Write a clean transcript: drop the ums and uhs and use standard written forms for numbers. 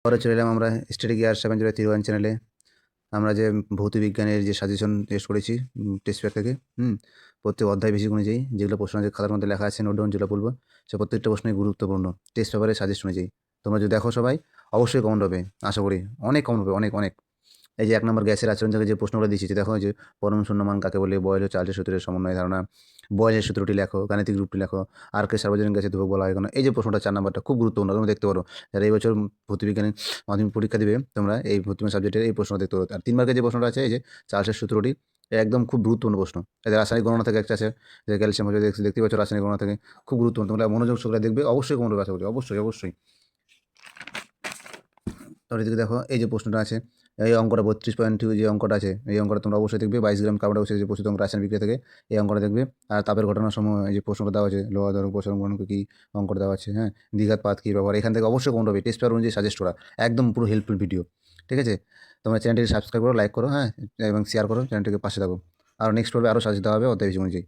পরে চলে এলাম আমরা স্টাডি গিয়ার 7031 চ্যানেলে। আমরা যে ভৌতবিজ্ঞানের যে সাজেশন টেস্ট করেছি টেস্ট পেপার থেকে, প্রত্যেক অধ্যায় বেশি অনুযায়ী যেগুলো প্রশ্ন যে খাতার মধ্যে লেখা আছে নোট ডাউন যেগুলো বলবো, সে প্রত্যেকটা প্রশ্নই গুরুত্বপূর্ণ টেস্ট পেপারের সাজেশন অনুযায়ী। তোমরা যদি দেখো সবাই, অবশ্যই কমন হবে, আশা করি অনেক কমন হবে, অনেক অনেক। এই যে 1 নম্বর গ্যাসের আচরণ থেকে যে প্রশ্নগুলো দিয়েছি, যে দেখো যে পরম শূন্যমান কাকে বলে, বয়েল হচ্ছে চার্লসের সূত্রের সমন্বয় ধারণা, বয়েলের সূত্রটি লেখো, গাণিতিক রূপটি লেখো, আর কে সার্বজনীন গ্যাসের ধ্রুবক বলা হয় কেন। এই যে প্রশ্নটা 4 নম্বরটা খুব গুরুত্বপূর্ণ, তোমরা দেখতে পারো যারা এই বছর ভৌতবিজ্ঞানের মাধ্যমিক পরীক্ষা দিবে, তোমরা এই ভৌতবিজ্ঞান সাবজেক্টের এই প্রশ্নটা দেখতে পারো। আর 3 মার্কের যে প্রশ্নটা আছে, এই যে চার্লসের সূত্রটি, একদম খুব গুরুত্বপূর্ণ প্রশ্ন। এদের রাসায়নিক গণনা থেকে একটা আছে, যে ক্যালসিয়াম হচ্ছে, দেখতে পাচ্ছ রাসায়নিক গণনা থেকে, খুব গুরুত্বপূর্ণ। তোমরা মনোযোগ সহকারে দেখবে, অবশ্যই কমন হবে আশা করি, অবশ্যই অবশ্যই। তাহলে এদিকে দেখো এই যে প্রশ্নটা আছে, এই অঙ্কটা 32.2 যে অঙ্কটা আছে, এই অঙ্কটা তোমরা অবশ্যই দেখবে। 22 গ্রাম কার্বন ডাই অক্সাইড যে প্রস্তুত অঙ্ক রাসায়নিক বিক্রিয়া থেকে, এই অঙ্কটা দেখবে। আর তাপের ঘটনার সময় এই যে প্রশ্নটা দেওয়া আছে, লোহা ধারক প্রসারণ গুণাঙ্ক কি, অঙ্কটা দেওয়া আছে, হ্যাঁ, দ্বিঘাত পাত কি ব্যবহার, এখান থেকে অবশ্যই কমন হবে। টেস্ট পেপার অনুযায়ী সাজেস্ট করা, একদম পুরো হেল্পফুল ভিডিও। ঠিক আছে, তোমরা চ্যানেলটিকে সাবস্ক্রাইব করো, লাইক করো, হ্যাঁ, এবং শেয়ার করো, চ্যানেলটিকে পাশে থাকো। আর নেক্সট পর্বে আরও সাজেস্ট দেওয়া হবে অধ্যায় অনুযায়ী।